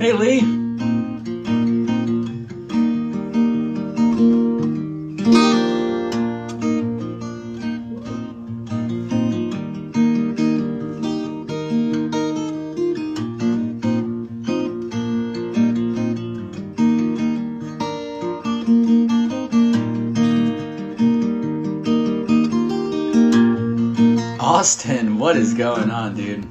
Hey, Lee. Austin, what is going on, dude?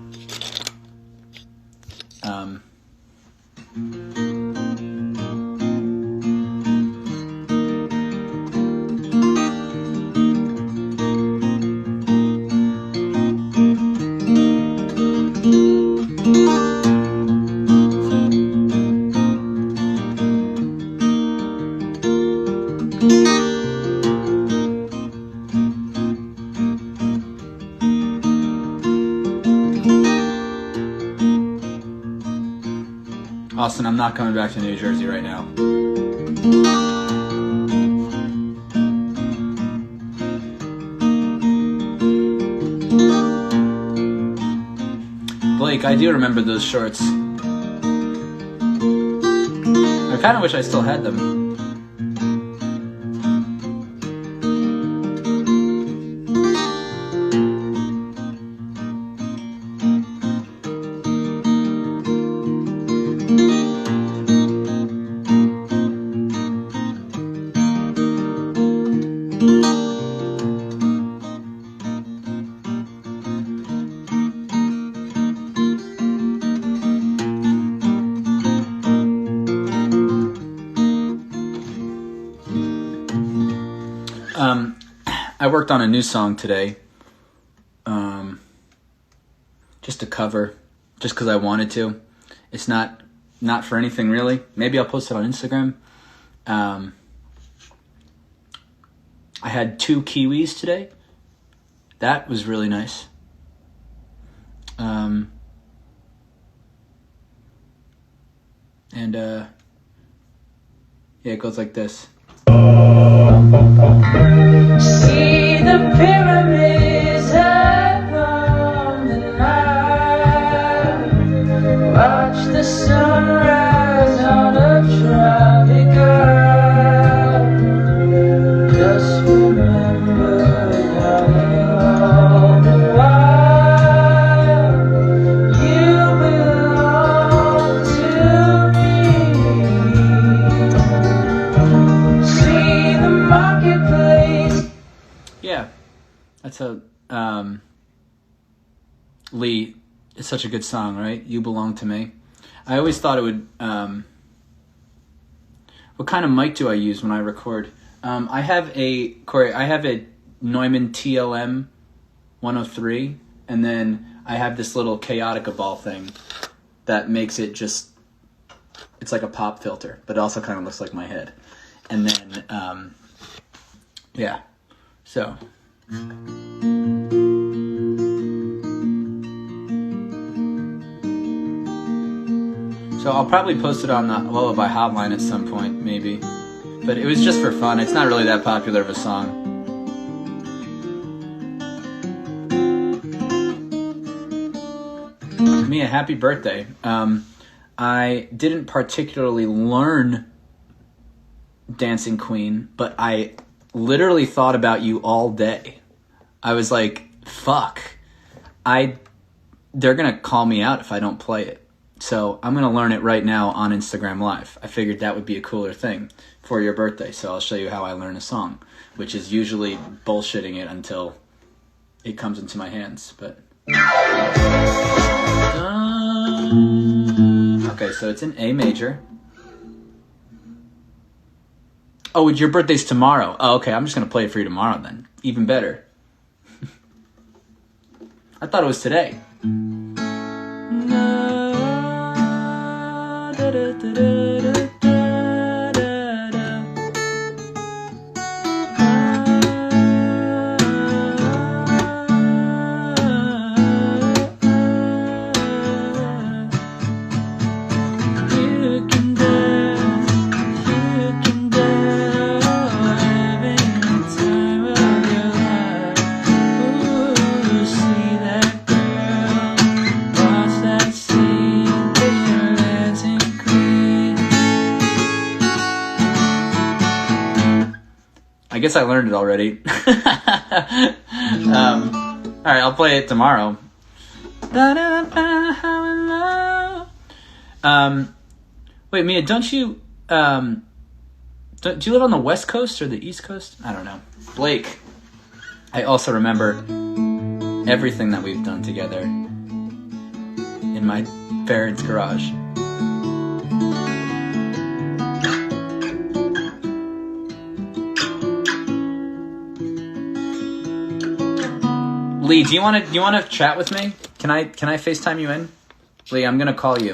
Austin, I'm not coming back to New Jersey right now. Blake, I do remember those shorts. I kind of wish I still had them. I worked on a new song today, just a cover, just because I wanted to. It's not for anything really. Maybe I'll post it on Instagram. I had 2 kiwis today. That was really nice. Yeah, it goes like this. See the pyramids along the Nile. Watch the sunrise on a tropic isle. Just remember, darling, all the while you belong to me. See the marketplace. Yeah, that's a Lee. It's such a good song, right? You Belong to Me. I always thought it would. What kind of mic do I use when I record? I have a Neumann TLM 103, and then I have this little Chaotica ball thing that makes it just. It's like a pop filter, but it also kind of looks like my head. And then, yeah. So I'll probably post it on the Lullaby Hotline at some point, maybe. But it was just for fun. It's not really that popular of a song. Mia, happy birthday. I didn't particularly learn Dancing Queen, but I literally thought about you all day. I was like, fuck. They're going to call me out if I don't play it. So I'm going to learn it right now on Instagram Live. I figured that would be a cooler thing for your birthday. So I'll show you how I learn a song, which is usually bullshitting it until it comes into my hands. But okay, so it's in A major. Oh, your birthday's tomorrow. Oh, okay, I'm just going to play it for you tomorrow then. Even better. I thought it was today. I guess I learned it already. All right, I'll play it tomorrow. Wait, Mia, don't you do you live on the West Coast or the East Coast? I don't know. Blake, I also remember everything that we've done together in my parents' garage. Lee, do you want to chat with me? Can I FaceTime you in? Lee, I'm gonna call you.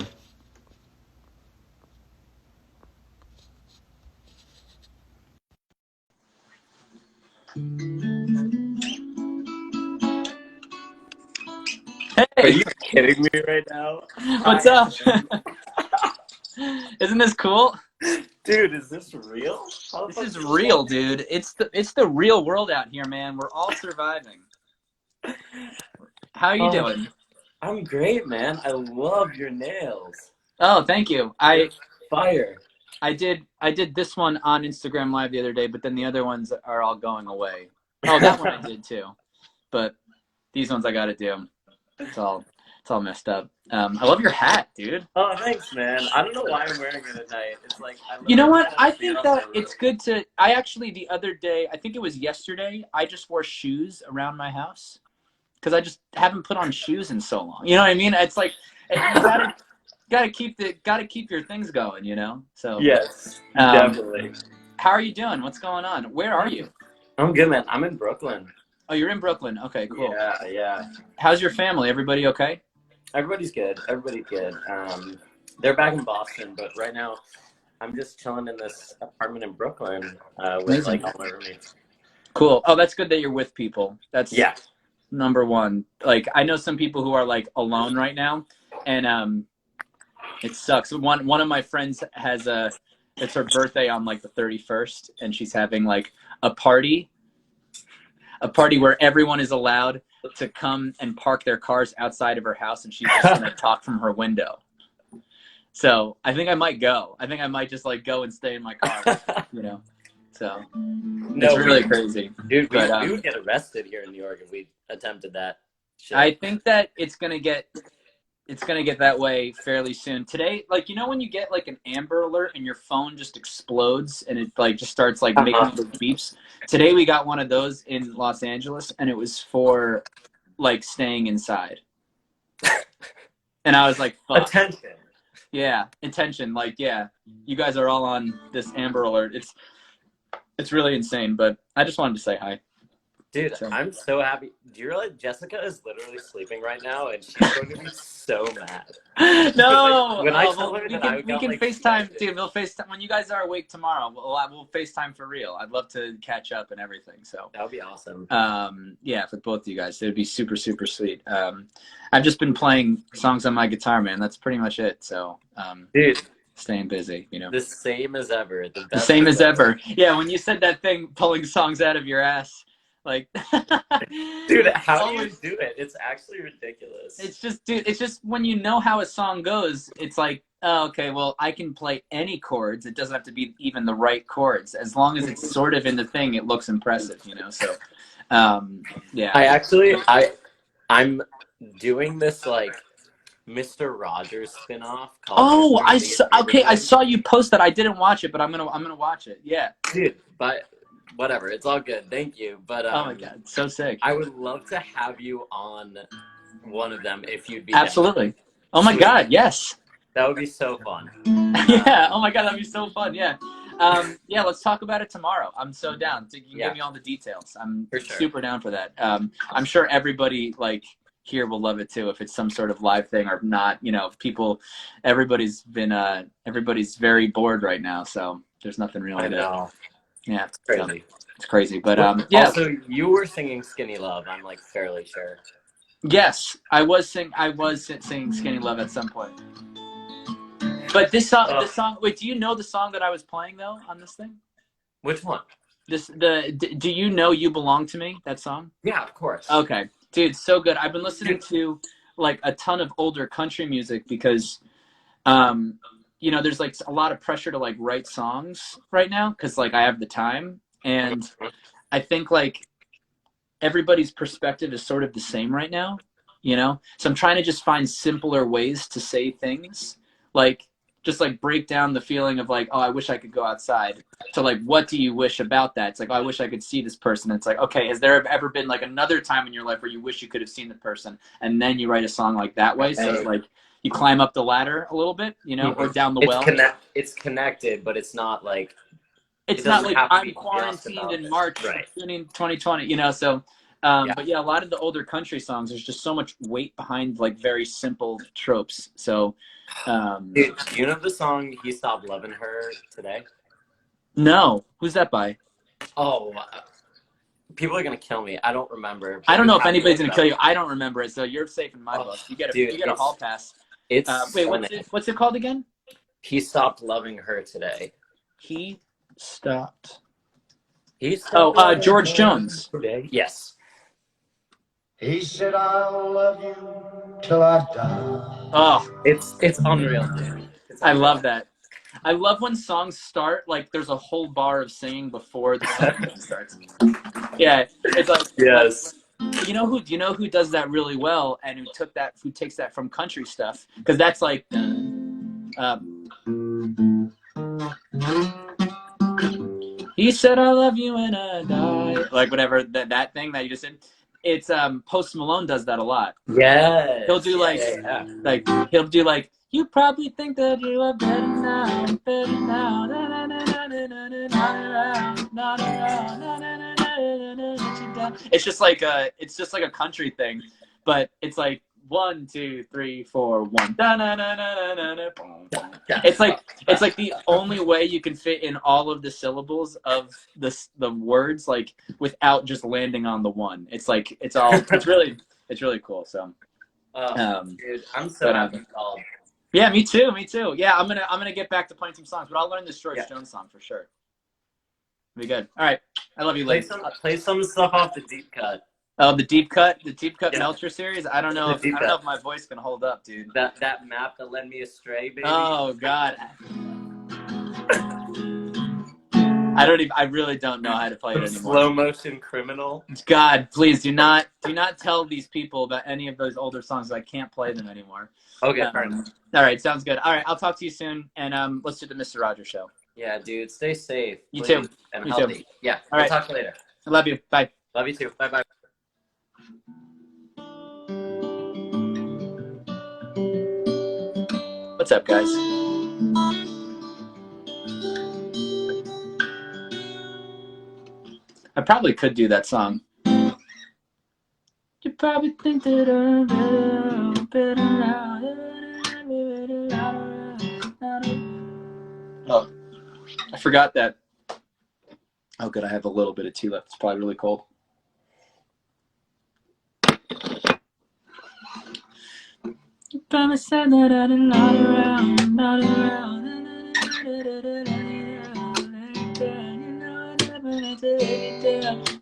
Hey, are you kidding me right now? What's up? Isn't this cool? Dude, is this real? This is real, dude. It's the real world out here, man. We're all surviving. How are you doing? I'm great, man. I love your nails. Oh, thank you. Fire. I did this one on Instagram Live the other day, but then the other ones are all going away. Oh, that one I did too. But these ones I got to do. It's all messed up. I love your hat, dude. Oh, thanks, man. I don't know why I'm wearing it at night. It's like you know what? I think that it's good to. I actually the other day, I think it was yesterday, I just wore shoes around my house because I just haven't put on shoes in so long. You know what I mean? It's like you gotta keep your things going. You know. So yes, definitely. How are you doing? What's going on? Where are you? I'm good, man. I'm in Brooklyn. Oh, you're in Brooklyn. Okay, cool. Yeah. How's your family? Everybody okay? Everybody's good. They're back in Boston, but right now I'm just chilling in this apartment in Brooklyn with like all my roommates. Cool. Oh, that's good that you're with people. That's number one. Like I know some people who are like alone right now, and it sucks. One of my friends has it's her birthday on like the 31st, and she's having like a party where everyone is allowed to come and park their cars outside of her house, and she's just gonna talk from her window. So I think I might go. I think I might just like go and stay in my car, you know. So it's really crazy, dude. We would get arrested here in New York if we attempted that shit. I think that it's gonna get that way fairly soon. Today, like, you know when you get like an Amber Alert and your phone just explodes and it like just starts like making those beeps? Today we got one of those in Los Angeles, and it was for like staying inside. And I was like, fuck. Attention. Yeah, attention. Like, yeah, you guys are all on this Amber Alert. It's really insane, but I just wanted to say hi. Dude, I'm so happy. Do you realize Jessica is literally sleeping right now, and she's going to be so mad? No, when I tell her we that can FaceTime, dude. We'll FaceTime when you guys are awake tomorrow. We'll FaceTime for real. I'd love to catch up and everything. So that would be awesome. Yeah, for both of you guys, it would be super super sweet. I've just been playing songs on my guitar, man. That's pretty much it. So, dude. Staying busy, you know. The same as ever. The same as ever. Yeah, when you said that thing, pulling songs out of your ass. Like, dude, how do you do it? It's actually ridiculous. It's just, dude, it's just when you know how a song goes, it's like, oh, okay, well, I can play any chords. It doesn't have to be even the right chords. As long as it's sort of in the thing, it looks impressive, you know? So, yeah. I'm doing this, like, Mr. Rogers spinoff called. Oh, I saw you post that. I didn't watch it, but I'm gonna watch it. Yeah. Dude, but whatever, it's all good. Thank you. But oh my god, so sick. I would love to have you on one of them if you'd be absolutely. Down. Oh my god, yes. That would be so fun. Yeah. Oh my god, that'd be so fun. Yeah. Yeah, let's talk about it tomorrow. I'm so down. You can give me all the details. I'm super down for that. I'm sure everybody like here will love it too if it's some sort of live thing or not. You know, everybody's very bored right now, so there's nothing really to. Yeah, it's crazy. It's crazy, but yeah. Also, you were singing "Skinny Love." I'm like fairly sure. Yes, I was singing "Skinny Love" at some point. But this song. Wait, do you know the song that I was playing though on this thing? Which one? Do you know "You Belong to Me"? That song? Yeah, of course. Okay, dude, so good. I've been listening to like a ton of older country music because, you know, there's like a lot of pressure to like write songs right now because like I have the time and I think like everybody's perspective is sort of the same right now, you know? So I'm trying to just find simpler ways to say things, like just like break down the feeling of like, oh, I wish I could go outside, to like, what do you wish about that? It's like, oh, I wish I could see this person. It's like, okay, has there ever been like another time in your life where you wish you could have seen the person, and then you write a song like that way? So like you climb up the ladder a little bit, you know, or down the well. It's connected, but it's not like it's it not doesn't like have to I'm be just quarantined about in this. March Right. 2020, you know, so but yeah, a lot of the older country songs, there's just so much weight behind like very simple tropes. So Dude, do you know the song "He Stopped Loving Her Today"? no, who's that by? Oh, people are gonna kill me. I don't remember. I don't You know if have to anybody's look gonna it kill up. you. I don't remember it, so you're safe in my book. You get a hall pass. It's wait, stunning. what's it called again? He stopped loving her today. He stopped. He stopped loving George her Jones. today. Yes. He said, I'll love you till I die. Oh, It's unreal, dude. It's I unreal. love that. I love when songs start like there's a whole bar of singing before the song even starts. Yeah, it's like Yes. you know who does that really well, and who takes that from country stuff, because that's like he said I love you and I die, like whatever that thing that you just said. It's Post Malone does that a lot. Yes. He'll do like like he'll do like, you probably think that you are better now, better now. It's just like a country thing, but it's like 1, 2, 3, 4, 1. It's like the only way you can fit in all of the syllables of the words, like without just landing on the one. It's like it's really cool. So dude, I'm so happy you called. Yeah, me too. Yeah, I'm gonna get back to playing some songs, but I'll learn this George Jones song for sure. It'll be good. All right, I love you, ladies. Play some stuff off the deep cut. Oh, the deep cut Yeah. Melchor series. I don't know if my voice can hold up, dude. That map that led me astray, baby. Oh God. I really don't know how to play it anymore. Slow motion criminal. God, please do not tell these people about any of those older songs. I can't play them anymore. Okay, fair enough. All right, sounds good. All right, I'll talk to you soon, and let's do the Mr. Rogers show. Yeah, dude, stay safe. You too. And You healthy. too. Yeah. All right. We'll talk later. I love you. Bye. Love you too. Bye bye. What's up, guys? I probably could do that song. You probably think that I'm better now. Oh, I forgot that. Oh, good. I have a little bit of tea left. It's probably really cold. You probably said that I didn't not around, not around.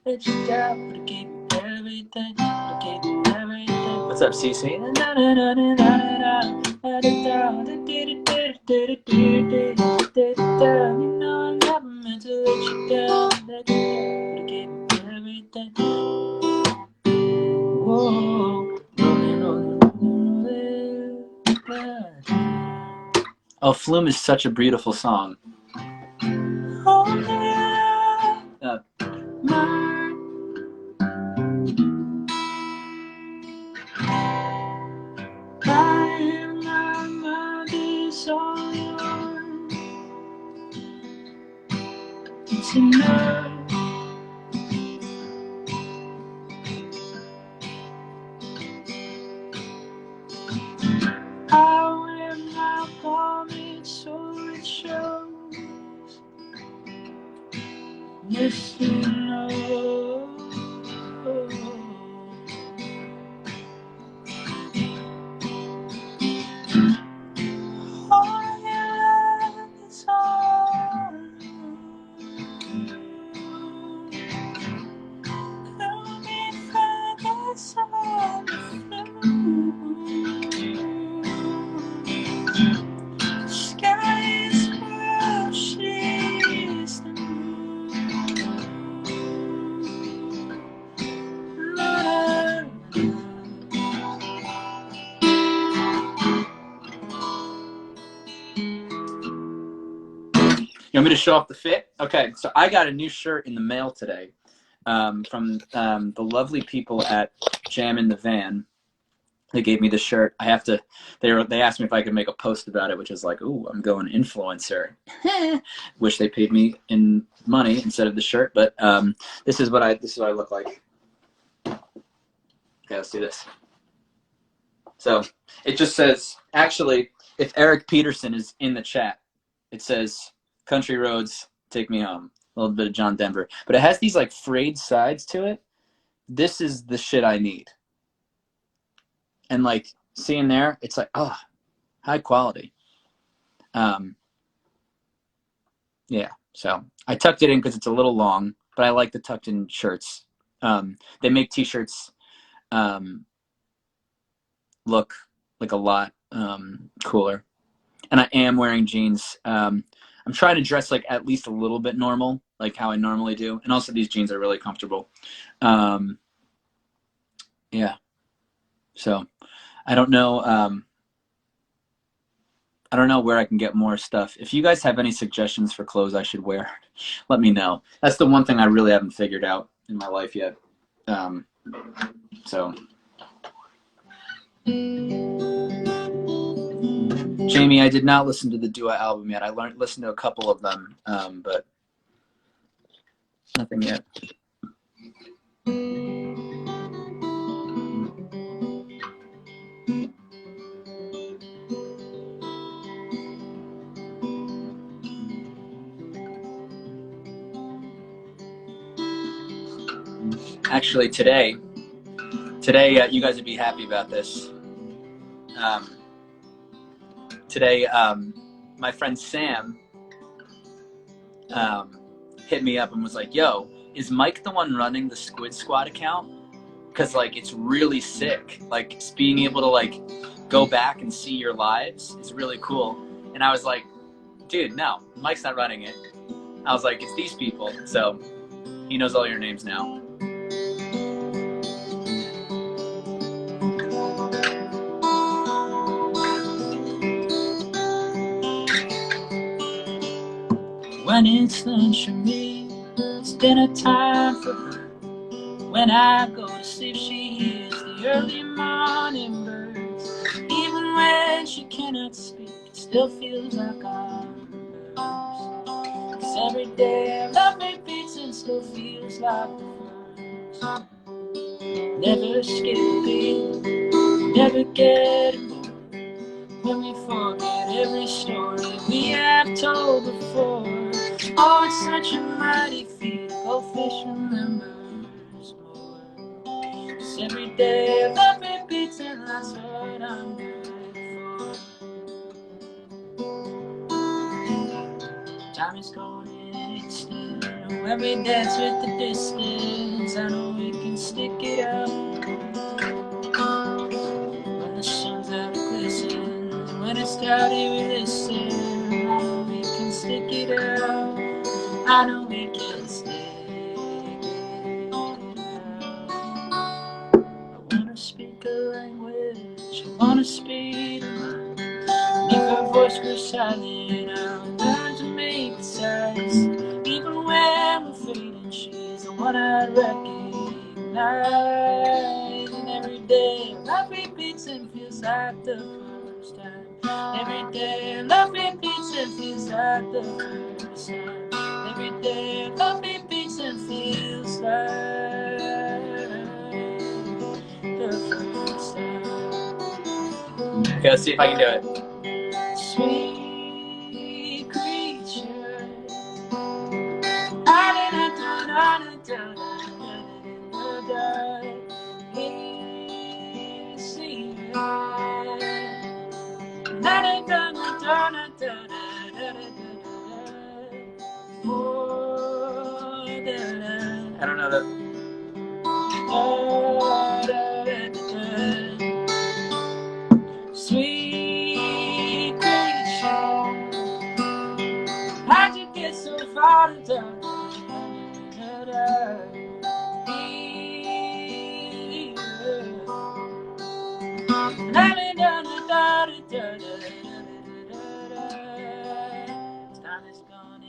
Let you down, but I gave you everything. I gave you everything. What's up, CC? You know I never meant to let you down, but I gave you everything. Whoa, oh, Flume is such a beautiful song. Oh, yeah. Yes, you know. Oh, yeah, it's all. You want me to show off the fit? Okay, so I got a new shirt in the mail today from the lovely people at Jam in the Van. They gave me the shirt. I have to. They asked me if I could make a post about it, which is like, ooh, I'm going influencer. Wish they paid me in money instead of the shirt, but this is what I look like. Okay, let's do this. So it just says, actually, if Eric Peterson is in the chat, it says, "Country roads take me home." A little bit of John Denver, but it has these like frayed sides to it. This is the shit I need. And like seeing there, it's like, oh, high quality. Yeah, so I tucked it in because it's a little long, but I like the tucked in shirts. They make t-shirts look like a lot cooler. And I am wearing jeans. I'm trying to dress like at least a little bit normal, like how I normally do. And also these jeans are really comfortable. Yeah, so I don't know. I don't know where I can get more stuff. If you guys have any suggestions for clothes I should wear, let me know. That's the one thing I really haven't figured out in my life yet. So, Jamie, I did not listen to the Dua album yet. I listened to a couple of them, but nothing yet. Actually, today, you guys would be happy about this. Today, my friend Sam hit me up and was like, "Yo, is Mike the one running the Squid Squad account? Because like it's really sick. Like being able to like go back and see your lives is really cool." And I was like, "Dude, no, Mike's not running it." I was like, "It's these people." So he knows all your names now. When it's lunch for me, it's dinner time for her. When I go to sleep, she hears the early morning birds. Even when she cannot speak, it still feels like I'm hers. 'Cause every day love repeats and still feels like the first. Never skip a beat, never getting bored. When we forget every story we have told before. Oh, it's such a mighty feat, a goldfish remembers more. 'Cause every day love repeats and that's what I'm good for. Time is going in instant. When we dance with the distance, I know we can stick it out. When the sun's out, it glistens. When it's cloudy, we listen. I know we can stick it out. I know we can stick it out. I wanna speak a language. I wanna speak a mind. If her voice grows silent, I'll learn to make the sighs. Even when we're fading, she's the one I recognize. And every day, love repeats and feels like the first time. Every day, love repeats and feels like the first time. Every day, love repeats and feels like the first time. Okay, let's see if I can do it. Sweet creature, I don't know that. Sweet creature, how'd you get so far to turn? Time is gone.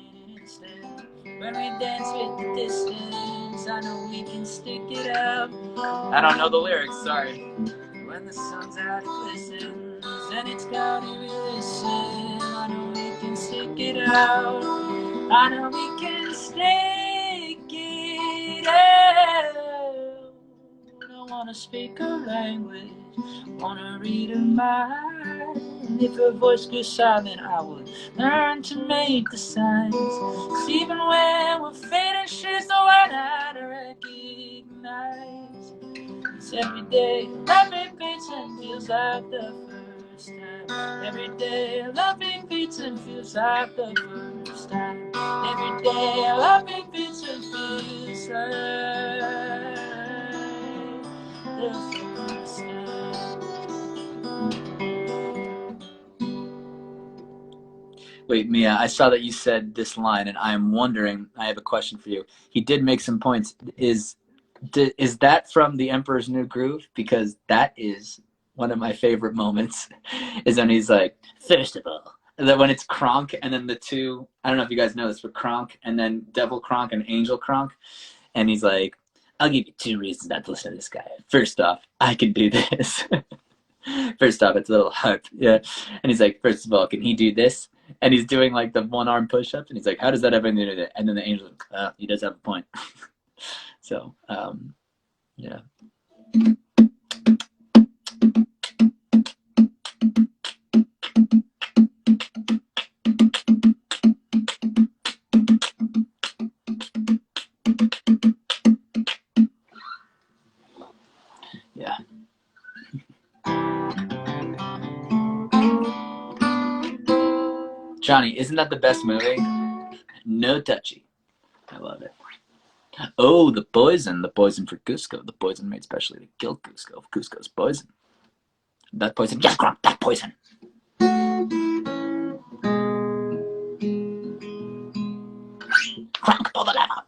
when we dance with the distance, I know we can stick it out. I don't know the lyrics, sorry. When the sun's out, it glistens, and it's cloudy, we listen. I know we can stick it out. I know we can stick it out. I wanna speak a language, wanna read her mind. If her voice goes silent, I would learn to make the signs. 'Cause even when we're fading, she's the one I'd recognize. It's every day, loving beats and feels like the first time. Every day, loving beats and feels like the first time. Every day, loving beats and feels like the first time. Wait, Mia, I saw that you said this line, and I'm wondering, I have a question for you. He did make some points. Is that from The Emperor's New Groove? Because that is one of my favorite moments, is when he's like, first of all, and then when it's Kronk, and then the two, I don't know if you guys know this, but Kronk, and then Devil Kronk and Angel Kronk, and he's like, I'll give you 2 reasons not to listen to this guy. First off, I can do this. First off, it's a little hype, yeah. And he's like, first of all, can he do this? And he's doing like the 1-arm push-ups, and he's like, how does that have anything to do with it? And then the angel's like, he does have a point. So, yeah. Yeah. Johnny, isn't that the best movie? No touchy. I love it. Oh, the poison for Cusco. The poison made specially to kill Cusco. Cusco's poison. That poison. Yes, Gronk, that poison. Gronk, pull the lever.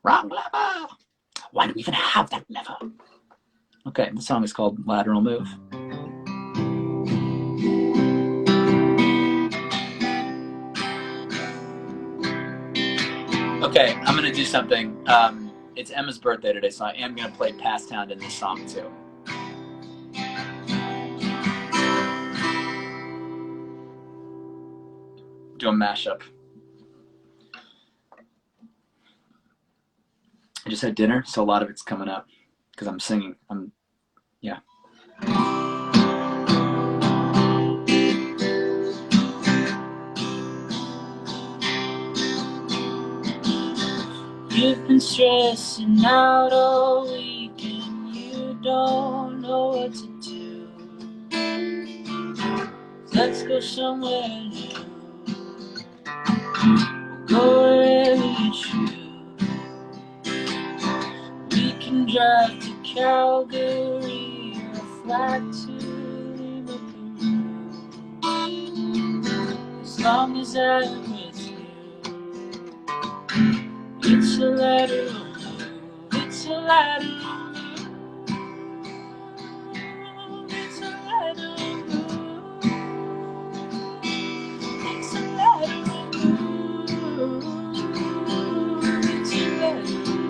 Wrong lever. Why do we even have that lever? Okay, the song is called Lateral Move. Okay, I'm gonna do something. It's Emma's birthday today, so I am gonna play Past Town in this song too. Do a mashup. I just had dinner, so a lot of it's coming up because I'm singing. Yeah. You've been stressing out all week and you don't know what to do. Let's go somewhere new. We'll go wherever you choose. We can drive to Calgary or fly to Lima, Peru. As long as I'm with you. It's a lateral move. It's a lateral move. It's a lateral move. It's a lateral move. It's a lateral move.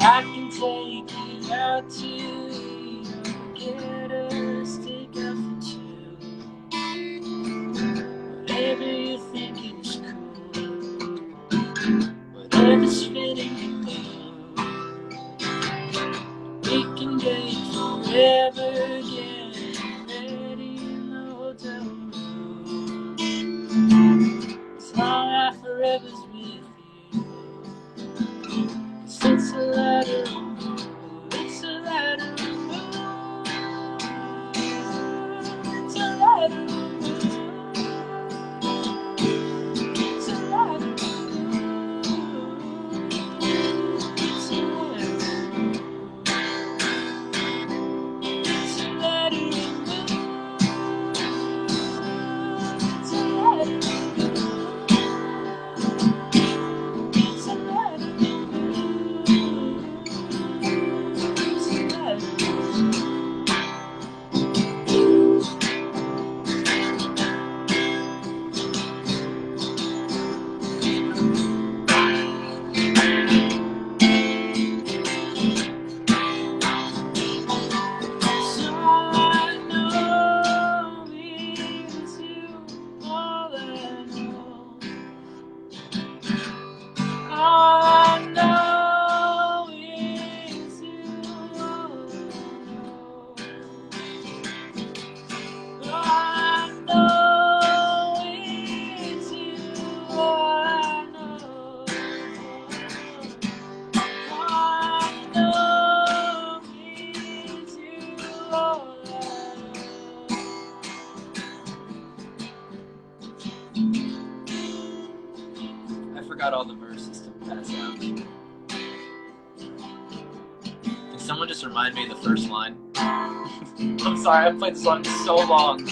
I can take you out to get us take out for 2. Whatever you think is cool, whatever's fitting the mood. We can date forever, getting ready in the hotel room. As long as forever's with you. 'Cause it's a lateral move. It's a lateral move. It's a lateral move. It's a lateral move. It's a lateral move. It's a lateral move. It's a lateral move. forgot all the verses to pass out. Can someone just remind me of the first line? I'm sorry, I've played this song so long.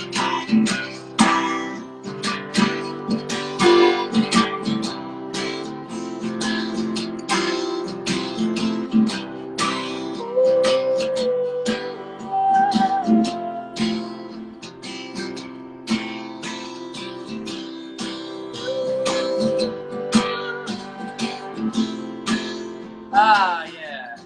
Ah, yeah.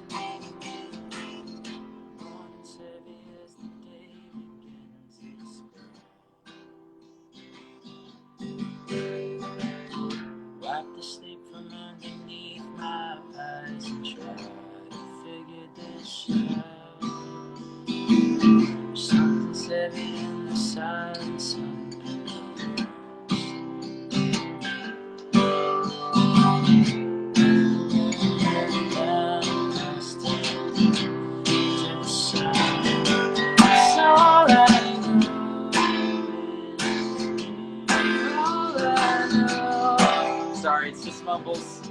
Wipe the sleep from underneath my eyes and try to figure this out. Something's heavy in the silence of the Sorry, it's just mumbles.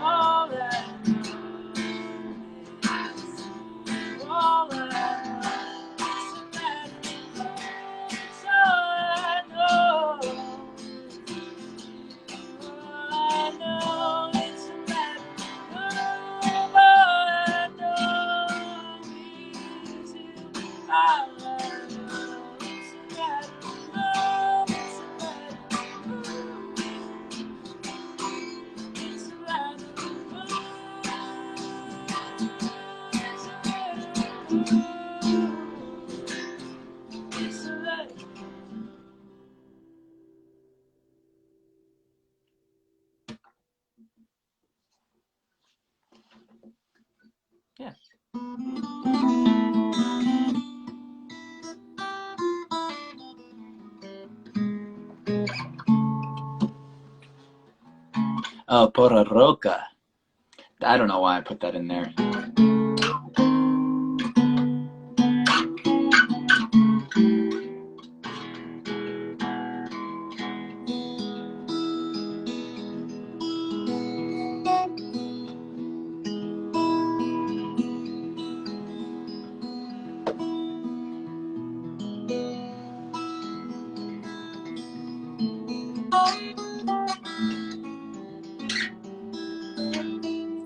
All I Yeah. Oh, Porra Roca. I don't know why I put that in there.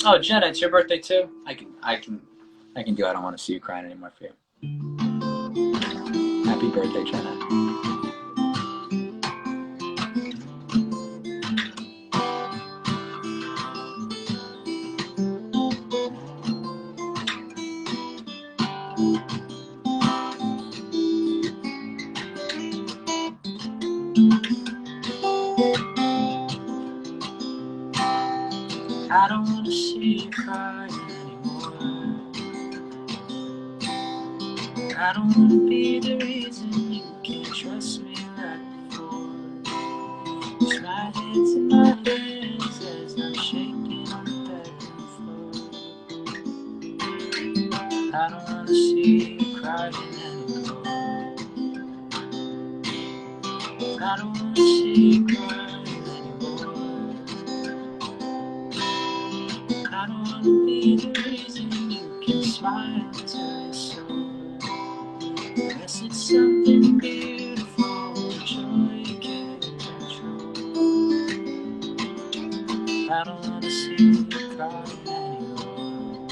Oh, Jenna, it's your birthday too? I can do I don't want to see you crying anymore for you. Happy birthday, Jenna. I don't want to see you crying anymore. I don't want to be the reason you can't trust me like before. Push my hands in my hands as I'm shaking on the bedroom floor. I don't want to see you crying anymore. I don't want to see you crying anymore. I don't want to be the reason you can smile till you're sore. Unless it's something beautiful, joy you can't control. I don't want to see you crying anymore.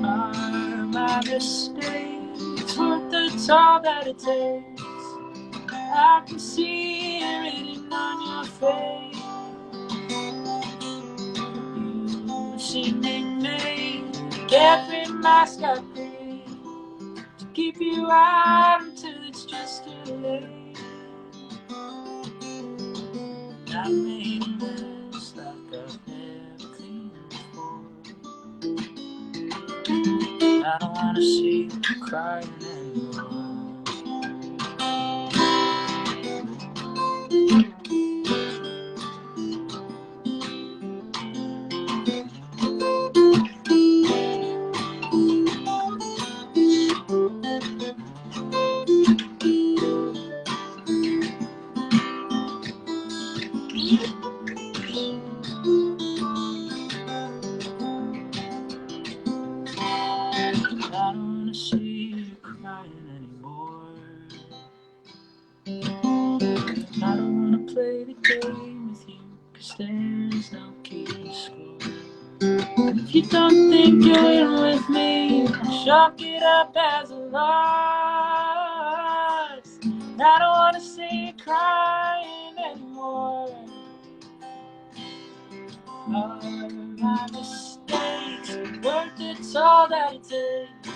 Are my mistakes worth the toll that it takes? I can see it written on your face. You've seen it made, every mask I play to keep you out until it's just too late. I made a mess like I've never cleaned before. I don't want to see you crying anymore. don't wanna see you crying anymore. I don't wanna play the game with you, 'cause there's no keeping score. If you don't think you're in with me, chalk it up as a loss. I don't wanna see you crying anymore. Are my mistakes worth it's all that it takes?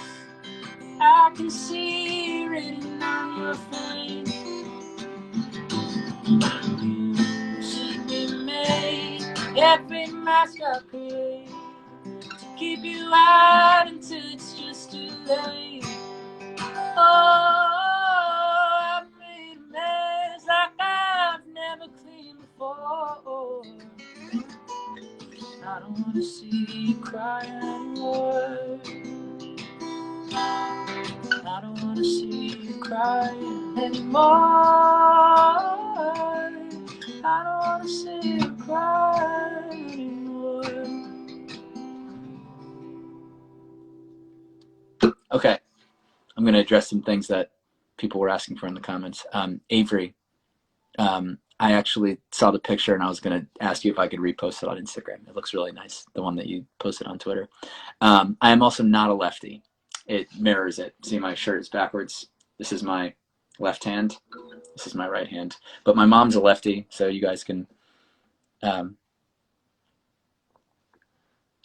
I can see it written on your face. You see me make every mask I create to keep you out until it's just too late. Oh, I've made a mess like I've never cleaned before. I don't wanna see you cry anymore. I don't wanna see you cry anymore. I don't wanna see you cry anymore. Okay, I'm gonna address some things that people were asking for in the comments. Avery, I actually saw the picture and I was going to ask you if I could repost it on Instagram. It looks really nice, the one that you posted on Twitter. I am also not a lefty. It mirrors it. See, my shirt is backwards. This is my left hand. This is my right hand. But my mom's a lefty, so you guys can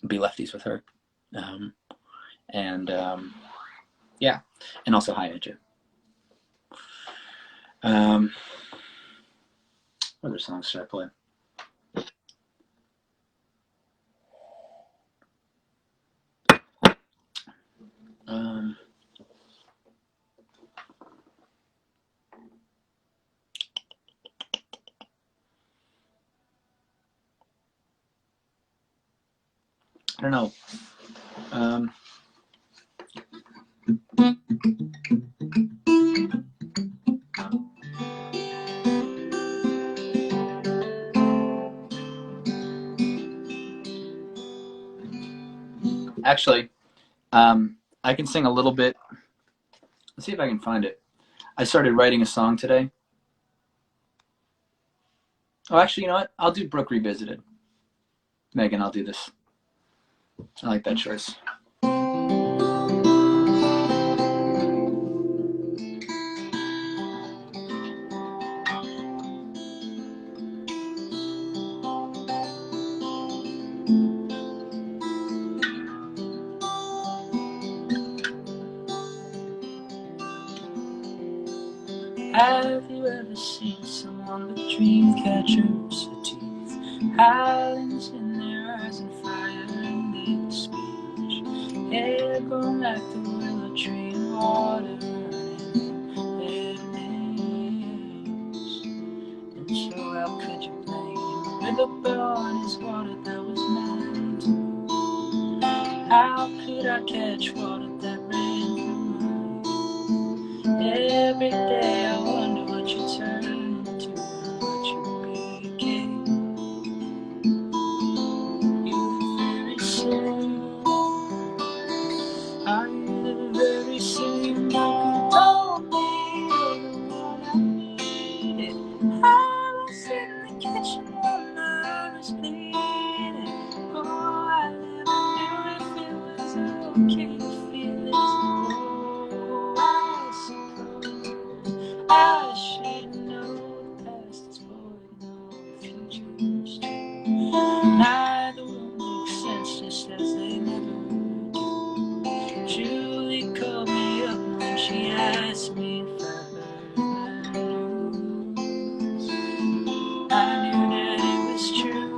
be lefties with her. Yeah, and also hi, Andrew. What other songs should I play? I don't know. Actually, I can sing a little bit. Let's see if I can find it. I started writing a song today. Oh, actually, you know what? I'll do Brooke Revisited. Megan, I'll do this. I like that choice. Have you ever seen someone with dream catchers for teeth, islands in their eyes and fire in their speech, hair grown like the willow tree and water running their names? And so how could you blame the river born his water that was meant to? How could I catch water that ran through my? Every day I wonder what you turn into and what you became. You the very same. Are you the very same girl who told me you're the one I needed? I was in the kitchen when my heart was bleeding. Oh, I never knew if it was okay to feel this. Oh, I should know the past is void, no future is true. Neither will make sense, just as they never do. Julie called me up when she asked me if I heard the news. I knew that it was true.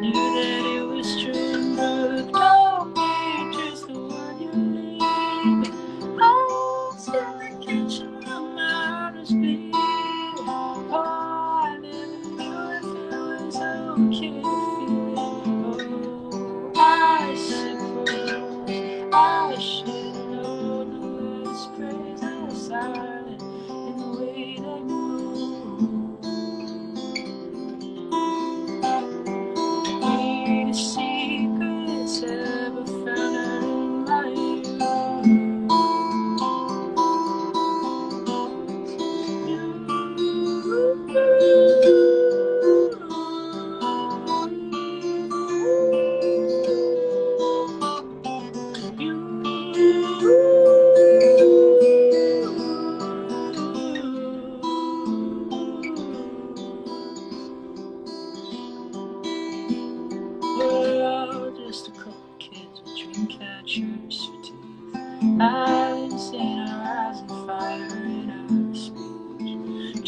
Knew that it was true. And Brooke told me just the one you leaving. I was in the kitchen when my heart was bleeding. Oh, I never knew if it was okay to feel it. Oh, I suppose I should know the words praise are silent in the way they move.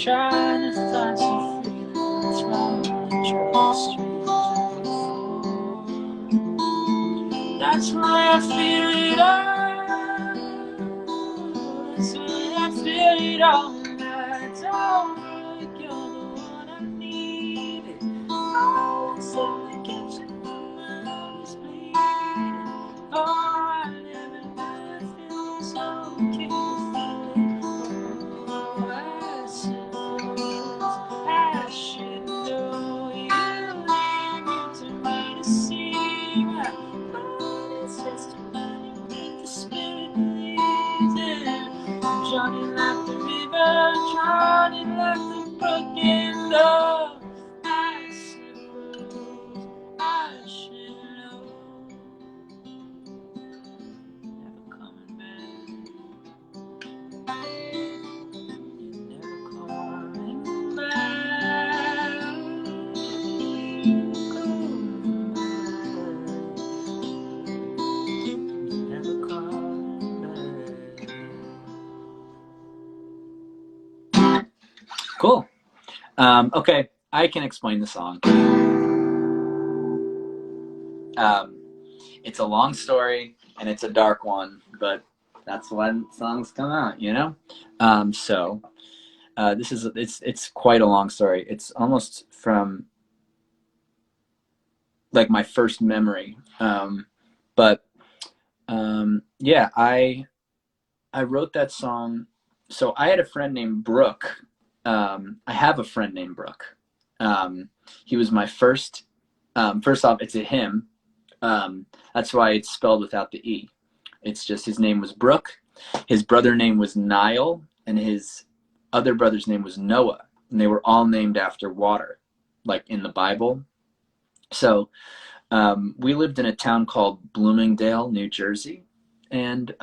trying to find some freedom from the troubled streets. That's why I feel it all. That's why I feel it all. I don't look, you're the one I need. Oh, so I get you when my love is bleeding. Oh, I never know it feels okay to feel it. Oh, I suppose I should know you and you to me to see. But it's just a money with the spirit believes in. Drowning like the river, drowning like the brook in love. I suppose I should know. Never coming back. You're never coming back. You're never coming back. Cool. Okay, I can explain the song. It's a long story and it's a dark one, but that's when songs come out, you know. So this is it's quite a long story. It's almost from like my first memory. But yeah, I wrote that song. So I had a friend named Brooke. I have a friend named Brooke. He was my first. First off, it's a him. That's why it's spelled without the E. It's just his name was Brooke. His brother name was Niall, and his other brother's name was Noah. And they were all named after water, like in the Bible. So we lived in a town called Bloomingdale, New Jersey. And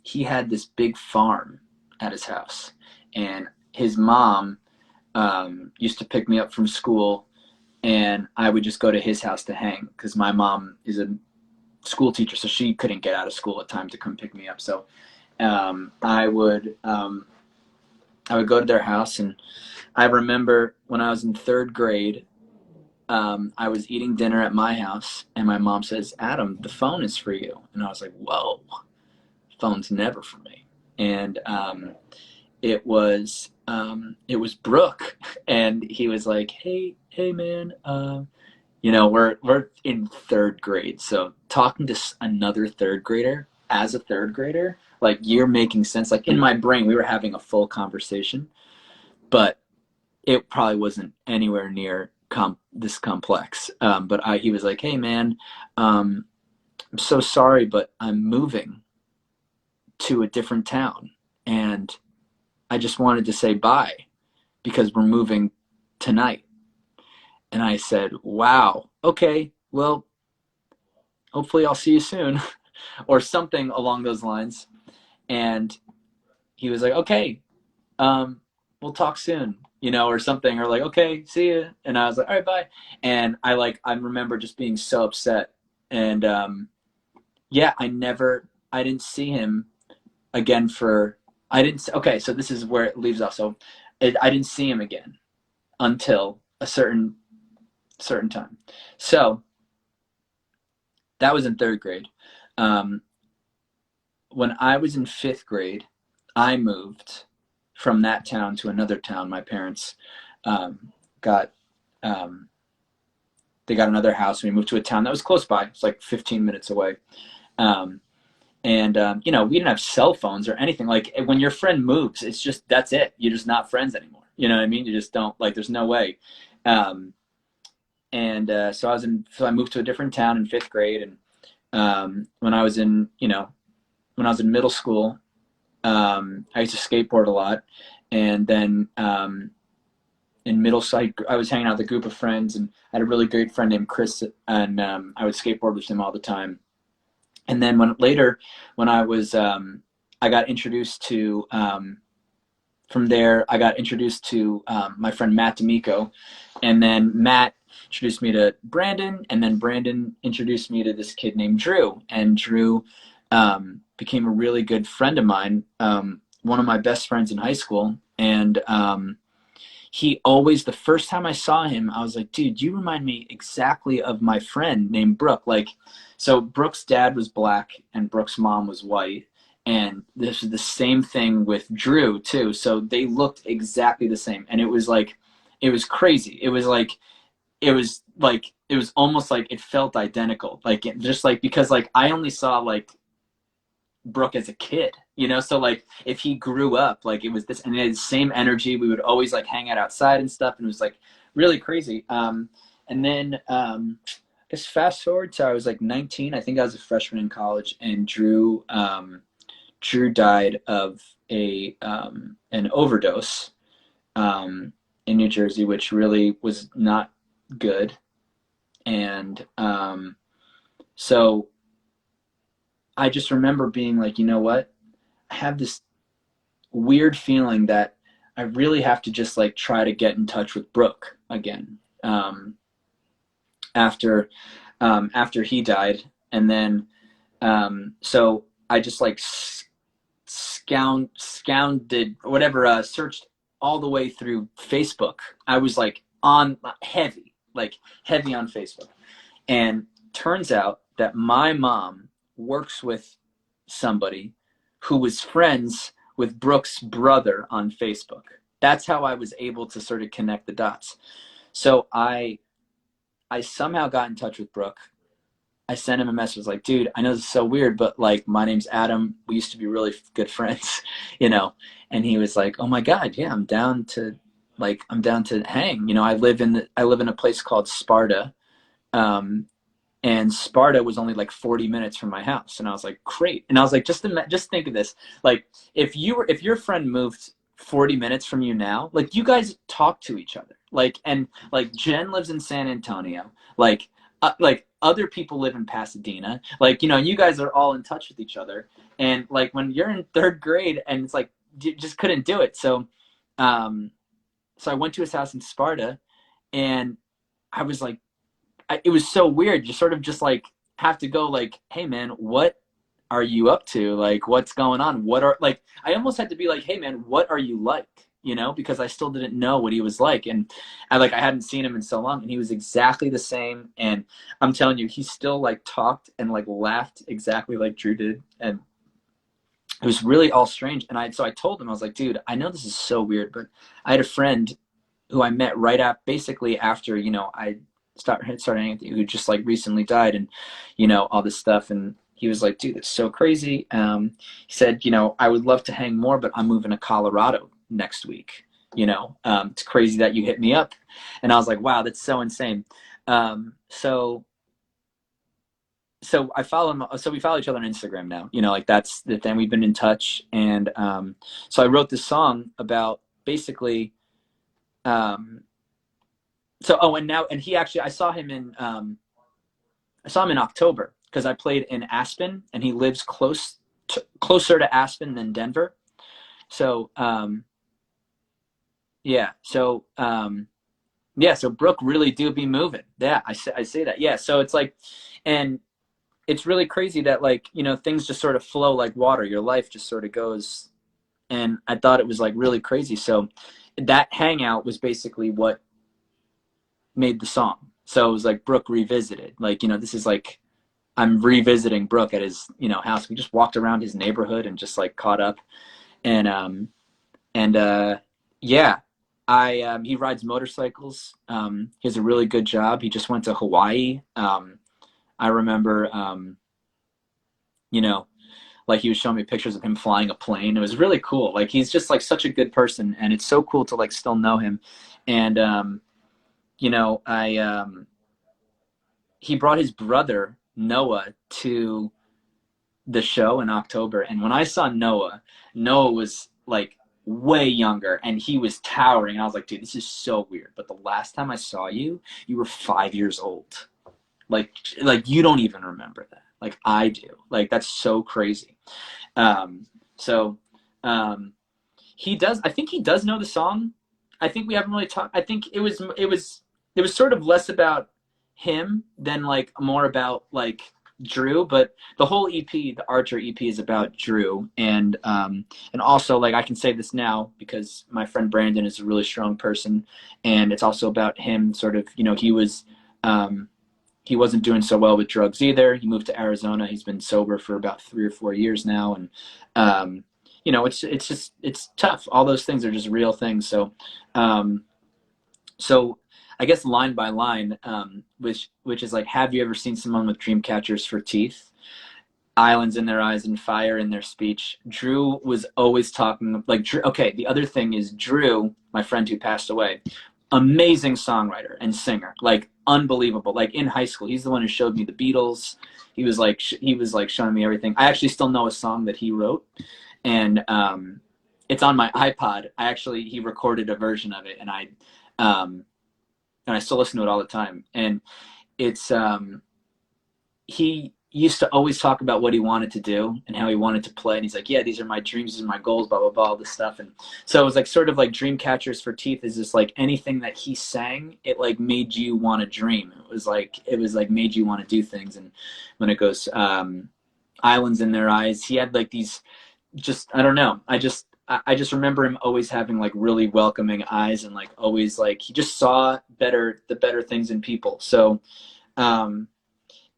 he had this big farm at his house. And his mom used to pick me up from school, and I would just go to his house to hang because my mom is a school teacher, so she couldn't get out of school at time to come pick me up. So I would go to their house, and I remember when I was in third grade, I was eating dinner at my house, and my mom says, "Adam, the phone is for you." And I was like, "Whoa, phone's never for me." And it was Brooke, and he was like, "Hey, man, we're in third grade, so talking to another third grader as a third grader, like you're making sense. Like in my brain, we were having a full conversation, but it probably wasn't anywhere near this complex. But he was like, "Hey, man, I'm so sorry, but I'm moving to a different town, and I just wanted to say bye because we're moving tonight." And I said, "Wow, okay, well, hopefully I'll see you soon," or something along those lines. And he was like, "Okay, we'll talk soon," or something, or like, "Okay, see you." And I was like, "All right, bye." And I remember just being so upset. And yeah, I didn't see him again okay, so this is where it leaves off. So I didn't see him again until a certain time. So that was in third grade. When I was in fifth grade, I moved from that town to another town. My parents got they got another house, and we moved to a town that was close by. It's like 15 minutes away. And we didn't have cell phones or anything. Like when your friend moves, it's just, that's it. You're just not friends anymore. You know what I mean? You just don't, like, there's no way. So I moved to a different town in fifth grade. And when I was in middle school, I used to skateboard a lot. And then in middle school, I was hanging out with a group of friends, and I had a really great friend named Chris, and I would skateboard with him all the time. And then when I was, I got introduced to, from there, I got introduced to my friend Matt D'Amico, and then Matt introduced me to Brandon, and then Brandon introduced me to this kid named Drew, and Drew became a really good friend of mine, one of my best friends in high school, and he always, the first time I saw him, I was like, dude, you remind me exactly of my friend named Brooke. Like, so Brooke's dad was black and Brooke's mom was white. And this is the same thing with Drew too. So they looked exactly the same. And it was like, it was crazy. It was almost like it felt identical. Like, just like, because like I only saw like Brooke as a kid, you know? So like if he grew up, like it was this, and it had the same energy. We would always like hang out outside and stuff, and it was like really crazy. And then I guess fast forward to I was like 19. I think I was a freshman in college, and Drew died of a an overdose in New Jersey, which really was not good. And so I just remember being like, you know what? I have this weird feeling that I really have to just like try to get in touch with Brooke again after after he died, and then so I just like scounded whatever, searched all the way through Facebook. I was like on like heavy on Facebook, and turns out that my mom works with somebody who was friends with Brooke's brother on Facebook. That's how I was able to sort of connect the dots. So I somehow got in touch with Brooke. I sent him a message like, dude, I know this is so weird, but like my name's Adam. We used to be really good friends, you know? And he was like, oh my God, yeah, I'm down to hang. You know, I live in a place called Sparta. And Sparta was only like 40 minutes from my house. And I was like, great. And I was like, just think of this. Like if your friend moved 40 minutes from you now, like you guys talk to each other. Like, and like Jen lives in San Antonio. Like other people live in Pasadena. Like, you know, you guys are all in touch with each other. And like when you're in third grade and it's like, you just couldn't do it. So, so I went to his house in Sparta, and I was like, it was so weird. You sort of just like have to go like, hey man, what are you up to? Like, what's going on? I almost had to be like, hey man, what are you like? You know, because I still didn't know what he was like. And I hadn't seen him in so long, and he was exactly the same. And I'm telling you, he still like talked and like laughed exactly like Drew did. And it was really all strange. And so I told him, I was like, dude, I know this is so weird, but I had a friend who I met basically after, you know, I started anything, who just like recently died, and you know, all this stuff. And he was like, dude, that's so crazy. He said, you know, I would love to hang more, but I'm moving to Colorado next week. You know, it's crazy that you hit me up. And I was like, wow, that's so insane. So I follow him. So we follow each other on Instagram now, you know, like that's the thing. We've been in touch. And so I wrote this song about basically and he actually, I saw him in October, because I played in Aspen, and he lives closer to Aspen than Denver. So so Brooke really do be moving. Yeah, I say that. Yeah, so it's like, and it's really crazy that like, you know, things just sort of flow like water. Your life just sort of goes, and I thought it was like really crazy. So that hangout was basically what made the song. So it was like Brooke revisited. Like, you know, this is like I'm revisiting Brooke at his, you know, house. We just walked around his neighborhood and just like caught up. And yeah, he rides motorcycles. He has a really good job. He just went to Hawaii. I remember you know, like he was showing me pictures of him flying a plane. It was really cool. Like he's just like such a good person, and it's so cool to like still know him. And you know, he brought his brother Noah to the show in October, and when I saw Noah was like way younger, and he was towering. And I was like, dude, this is so weird. But the last time I saw you, you were 5 years old. Like you don't even remember that. Like I do. Like that's so crazy. So he does. I think he does know the song. I think we haven't really talked. I think it was sort of less about him than like more about like Drew, but the whole EP, the Archer EP, is about Drew, and also like I can say this now because my friend Brandon is a really strong person, and it's also about him. Sort of, um, he wasn't doing so well with drugs either. He moved to Arizona. He's been sober for about 3 or 4 years now, and it's just it's tough. All those things are just real things. Um, so I guess line by line, which is like, have you ever seen someone with dream catchers for teeth? Islands in their eyes and fire in their speech. Drew was always talking like Drew. Okay, the other thing is Drew, my friend who passed away, amazing songwriter and singer, like unbelievable. Like in high school, he's the one who showed me the Beatles. He was like showing me everything. I actually still know a song that he wrote, and it's on my iPod. He recorded a version of it, um, and I still listen to it all the time. And it's he used to always talk about what he wanted to do and how he wanted to play. And he's like, yeah, these are my dreams, these are my goals, blah, blah, blah, all this stuff. And so it was like sort of like Dream Catchers for Teeth is just like anything that he sang, it like made you want to dream. It was like made you want to do things. And when it goes, Islands in Their Eyes, he had like these, just, I don't know. I just remember him always having like really welcoming eyes, and like always like he just saw the better things in people. So, um,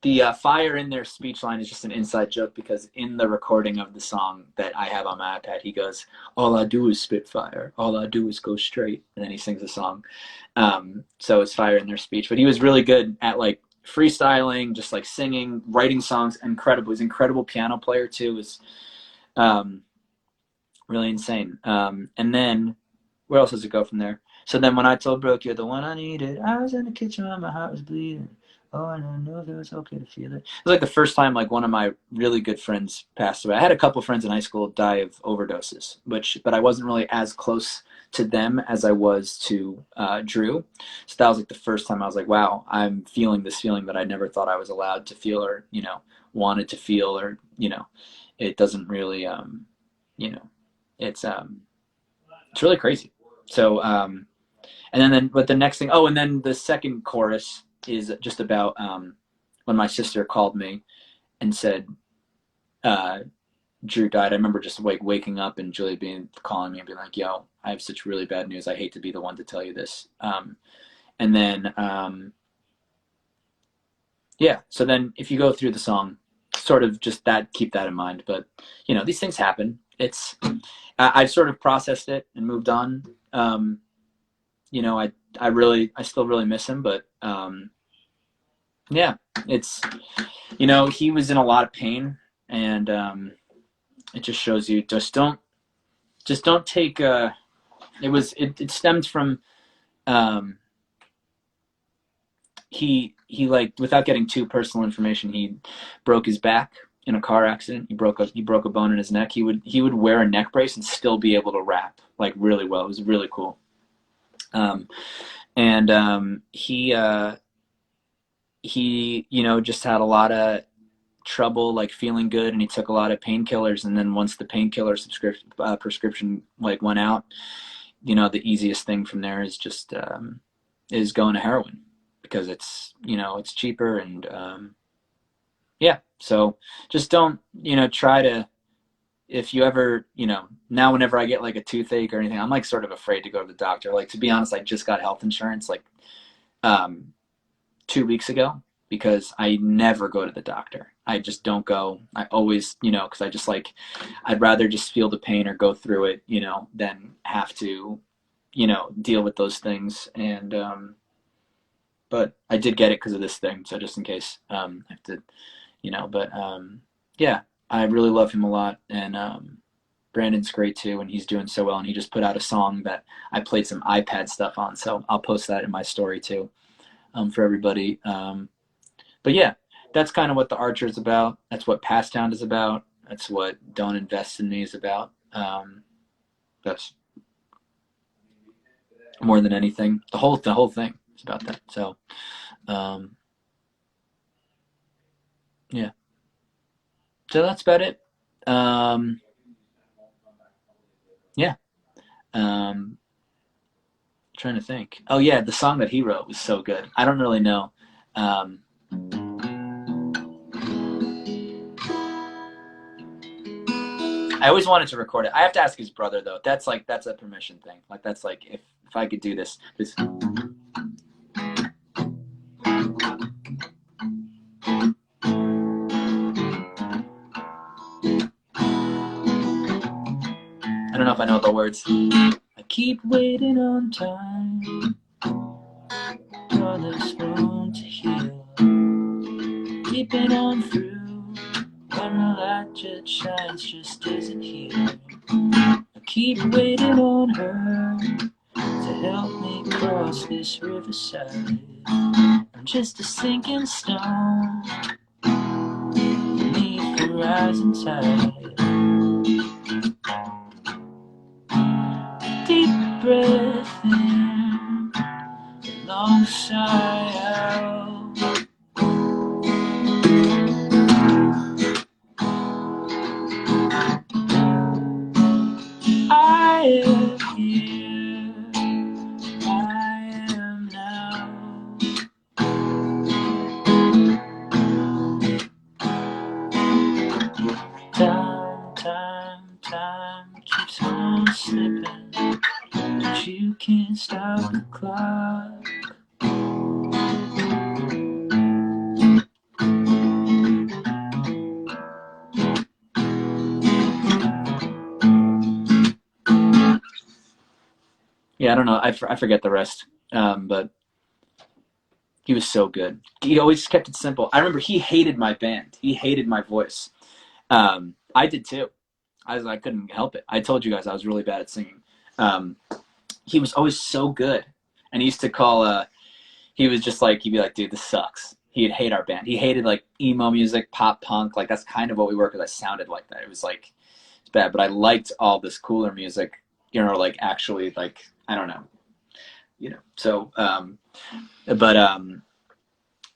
the fire in their speech line is just an inside joke because in the recording of the song that I have on my iPad, he goes, "All I do is spit fire. All I do is go straight," and then he sings a song. So it's fire in their speech. But he was really good at like freestyling, just like singing, writing songs. Incredible. He's an incredible piano player too. Was um, really insane. And then where else does it go from there? So then when I told Brooke, you're the one I needed, I was in the kitchen while my heart was bleeding. Oh, and I knew it was okay to feel it. It was like the first time like one of my really good friends passed away. I had a couple friends in high school die of overdoses, but I wasn't really as close to them as I was to Drew. So that was like the first time I was like, wow, I'm feeling this feeling that I never thought I was allowed to feel, or wanted to feel, or it doesn't really you know it's really crazy. So but the next thing, oh, and then the second chorus is just about when my sister called me and said Drew died. I remember just like waking up and Julie calling me and being like, "Yo, I have such really bad news. I hate to be the one to tell you this." And then yeah, so then if you go through the song, sort of just that, keep that in mind. But these things happen. I've sort of processed it and moved on. I still really miss him, but yeah, it's he was in a lot of pain, and it just shows you just don't take it stemmed from he like, without getting too personal information, he broke his back in a car accident. He broke a bone in his neck. He would wear a neck brace and still be able to rap like really well. It was really cool. And he just had a lot of trouble like feeling good, and he took a lot of painkillers. And then once the painkiller prescription like went out, the easiest thing from there is just is going to heroin, because it's cheaper. And yeah, so just don't try to, if you ever now whenever I get like a toothache or anything, I'm like sort of afraid to go to the doctor. Like, to be honest, I just got health insurance like um 2 weeks ago, because I never go to the doctor. I just don't go. I always, because I just like, I'd rather just feel the pain or go through it, than have to, deal with those things. And, but I did get it because of this thing. So just in case, I have to, but, yeah, I really love him a lot. And, Brandon's great too, and he's doing so well. And he just put out a song that I played some iPad stuff on. So I'll post that in my story too, for everybody. But yeah, that's kind of what the Archer is about. That's what Passtown is about. That's what Don't Invest in Me is about. That's more than anything. The whole thing is about that. So, um, yeah. So that's about it. Um, yeah. Um, Trying to think. Oh yeah, the song that he wrote was so good. I don't really know. Um, I always wanted to record it. I have to ask his brother though. That's a permission thing. Like that's like if I could do this. I don't know if I know the words. I keep waiting on time for this wound to heal. Keeping on through when the light just shines just isn't here. I keep waiting on her to help me cross this riverside. I'm just a sinking stone beneath the rising tide. Deep breath in, long sigh out. I am here, I am now. Time keeps on slipping, but you can't stop the clock. Yeah, I don't know. I forget the rest, but he was so good. He always kept it simple. I remember he hated my band. He hated my voice. I did too. I couldn't help it. I told you guys I was really bad at singing. He was always so good, and he used to call. He was just like, he'd be like, dude, this sucks. He'd hate our band. He hated like emo music, pop punk. Like that's kind of what we were because I sounded like that. It was like it's bad, but I liked all this cooler music. You know, like actually like I don't know. You know, so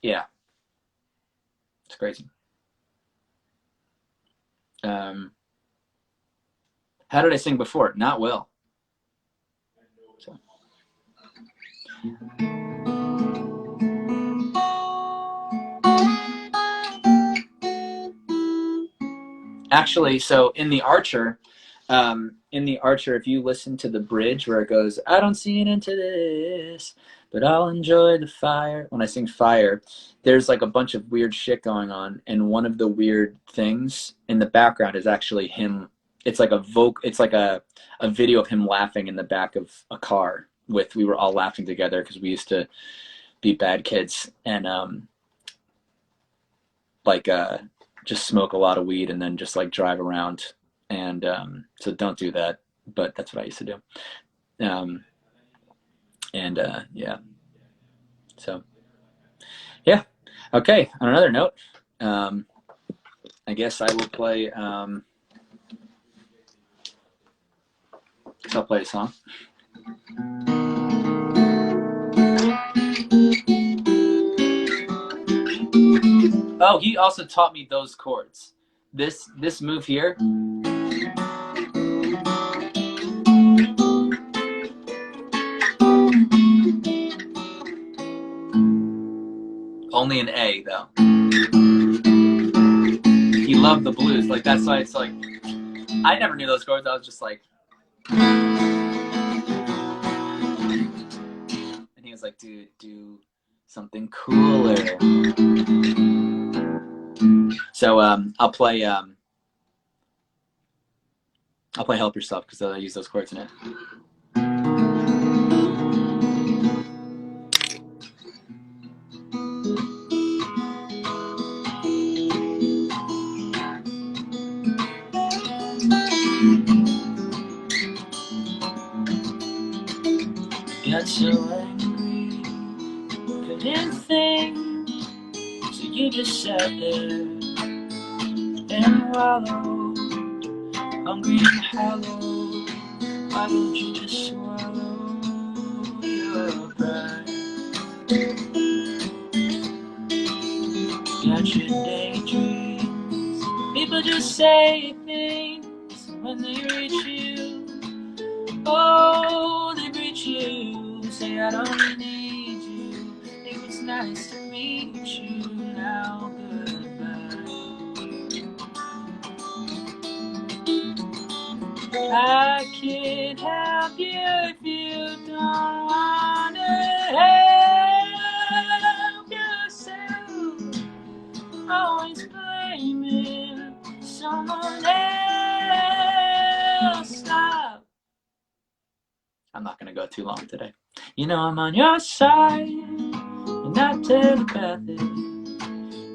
yeah, it's crazy. How did I sing before? Not well. So. Actually, so in the Archer, if you listen to the bridge where it goes, I don't see an end to this, but I'll enjoy the fire. When I sing fire, there's like a bunch of weird shit going on, and one of the weird things in the background is actually him. It's like it's like a video of him laughing in the back of a car we were all laughing together because we used to be bad kids and just smoke a lot of weed and then just like drive around. And so don't do that, but that's what I used to do. Yeah. So yeah. Okay. On another note, I guess I will play. I'll play a song. Oh, he also taught me those chords. This move here. Only an A though. He loved the blues. Like that's why it's like I never knew those chords. I was just like, and he was like, dude, do something cooler. So I'll play Help Yourself because I use those chords in it. Got so angry, couldn't think, so you just sat there and wallowed, hungry and hollow. Why don't you just swallow your pride? Got your daydreams, people just say things when they reach you. Oh, they reach you, say I don't need you. It was nice to meet you, now goodbye. I can't help you if you don't wanna help yourself. Always blaming someone else. Stop. I'm not gonna go too long today. You know I'm on your side. You're not telepathic.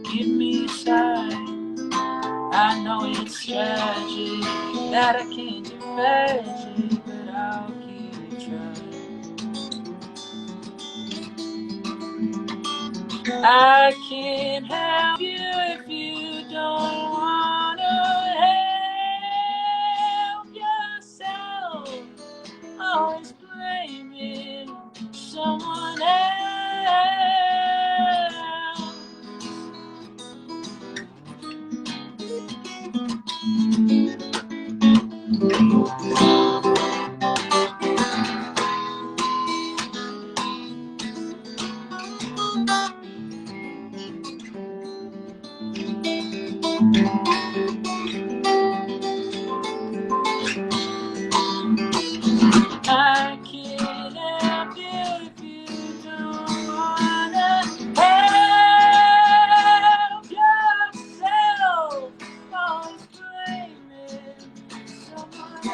Give me a sign. I know it's tragic that I can't do magic, but I'll keep trying. I can't help you if you don't wanna help yourself. Always blaming someone else. I can't help you if you don't wanna help yourself. Always blaming someone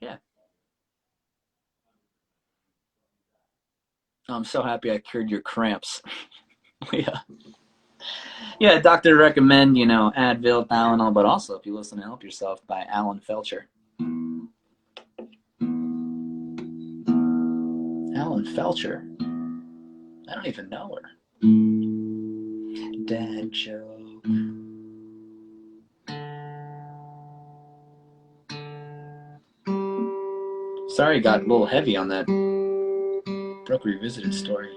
Yeah. I'm so happy I cured your cramps. Yeah. Yeah, doctor recommend, Advil, Tylenol, but also if you listen to Help Yourself by Alan Felcher. Alan Felcher? I don't even know her. Dad joke. Sorry, got a little heavy on that Brooke Revisited story.